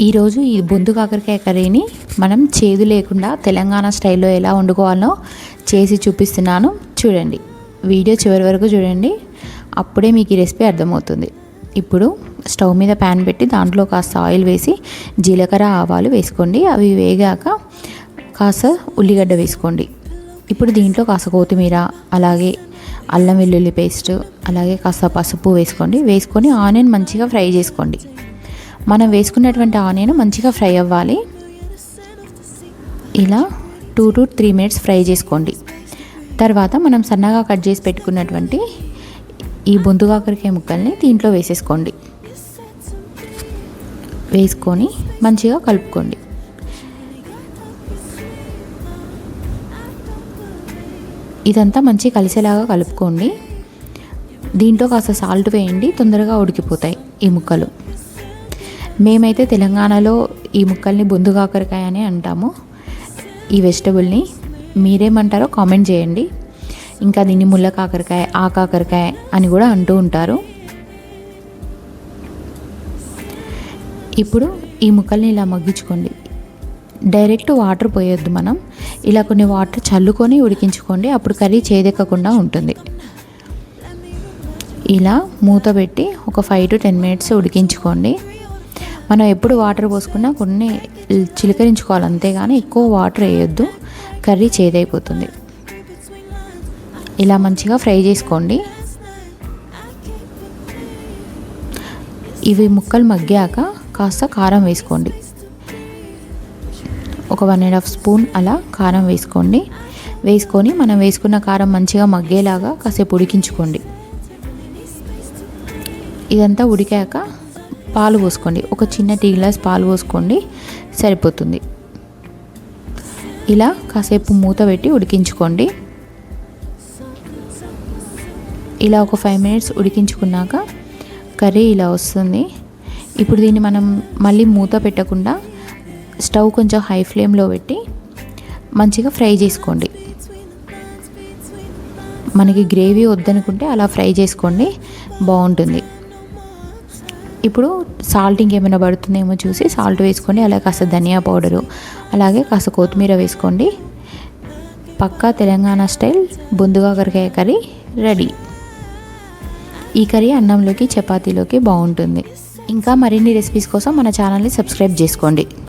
ఈరోజు ఈ బొందు కాకరకాయ కర్రీని మనం చేదు లేకుండా తెలంగాణ స్టైల్లో ఎలా వండుకోవాలో చేసి చూపిస్తున్నాను. చూడండి, వీడియో చివరి వరకు చూడండి, అప్పుడే మీకు ఈ రెసిపీ అర్థమవుతుంది. ఇప్పుడు స్టవ్ మీద ప్యాన్ పెట్టి దాంట్లో కాస్త ఆయిల్ వేసి జీలకర్ర ఆవాలు వేసుకోండి. అవి వేగాక కాస్త ఉల్లిగడ్డ వేసుకోండి. ఇప్పుడు దీంట్లో కాస్త కొత్తిమీర, అలాగే అల్లం వెల్లుల్లి పేస్ట్, అలాగే కాస్త పసుపు వేసుకోండి. వేసుకొని ఆనియన్ మంచిగా ఫ్రై చేసుకోండి. మనం వేసుకున్నటువంటి ఆనియన్ మంచిగా ఫ్రై అవ్వాలి. ఇలా 2 to 3 minutes ఫ్రై చేసుకోండి. తర్వాత మనం సన్నగా కట్ చేసి పెట్టుకున్నటువంటి ఈ బొందు కాకరకాయ ముక్కల్ని దీంట్లో వేసేసుకోండి. వేసుకొని మంచిగా కలుపుకోండి. ఇదంతా మంచిగా కలిసేలాగా కలుపుకోండి. దీంట్లో కాస్త సాల్ట్ వేయండి, తొందరగా ఉడికిపోతాయి ఈ ముక్కలు. మేమైతే తెలంగాణలో ఈ ముక్కల్ని బొందు కాకరకాయ అని అంటాము. ఈ వెజిటబుల్ని మీరేమంటారో కామెంట్ చేయండి. ఇంకా దీన్ని ముళ్ళ కాకరకాయ, ఆ కాకరకాయ అని కూడా అంటూ ఉంటారు. ఇప్పుడు ఈ ముక్కల్ని ఇలా మగ్గించుకోండి. డైరెక్ట్ వాటర్ పోయొద్దు, మనం ఇలా కొన్ని వాటర్ చల్లుకొని ఉడికించుకోండి. అప్పుడు కర్రీ చేదెక్కకుండా ఉంటుంది. ఇలా మూత పెట్టి ఒక 5 to 10 minutes ఉడికించుకోండి. మనం ఎప్పుడు వాటర్ పోసుకున్నా కొన్ని చిలకరించుకోవాలి, అంతేగాని ఎక్కువ వాటర్ వేయొద్దు, కర్రీ చేదైపోతుంది. ఇలా మంచిగా ఫ్రై చేసుకోండి. ఇవి ముక్కలు మగ్గాక కాస్త కారం వేసుకోండి. ఒక 1.5 స్పూన్ అలా కారం వేసుకోండి. వేసుకొని మనం వేసుకున్న కారం మంచిగా మగ్గేలాగా కాసేపు ఉడికించుకోండి. ఇదంతా ఉడికాక పాలు పోసుకోండి. ఒక చిన్న టీ గ్లాస్ పాలు పోసుకోండి, సరిపోతుంది. ఇలా కాసేపు మూత పెట్టి ఉడికించుకోండి. ఇలా ఒక 5 minutes ఉడికించుకున్నాక కర్రీ ఇలా వస్తుంది. ఇప్పుడు దీన్ని మనం మళ్ళీ మూత పెట్టకుండా స్టవ్ కొంచెం హై ఫ్లేమ్లో పెట్టి మంచిగా ఫ్రై చేసుకోండి. మనకి గ్రేవీ వద్దనుకుంటే అలా ఫ్రై చేసుకోండి, బాగుంటుంది. ఇప్పుడు సాల్ట్ ఇంకేమైనా పడుతుందేమో చూసి సాల్ట్ వేసుకోండి. అలాగే కాస్త ధనియా పౌడరు, అలాగే కాస్త కొత్తిమీర వేసుకోండి. పక్కా తెలంగాణ స్టైల్ బొందు కాకరకాయ కర్రీ రెడీ. ఈ కర్రీ అన్నంలోకి, చపాతీలోకి బాగుంటుంది. ఇంకా మరిన్ని రెసిపీస్ కోసం మన ఛానల్ని సబ్స్క్రైబ్ చేసుకోండి.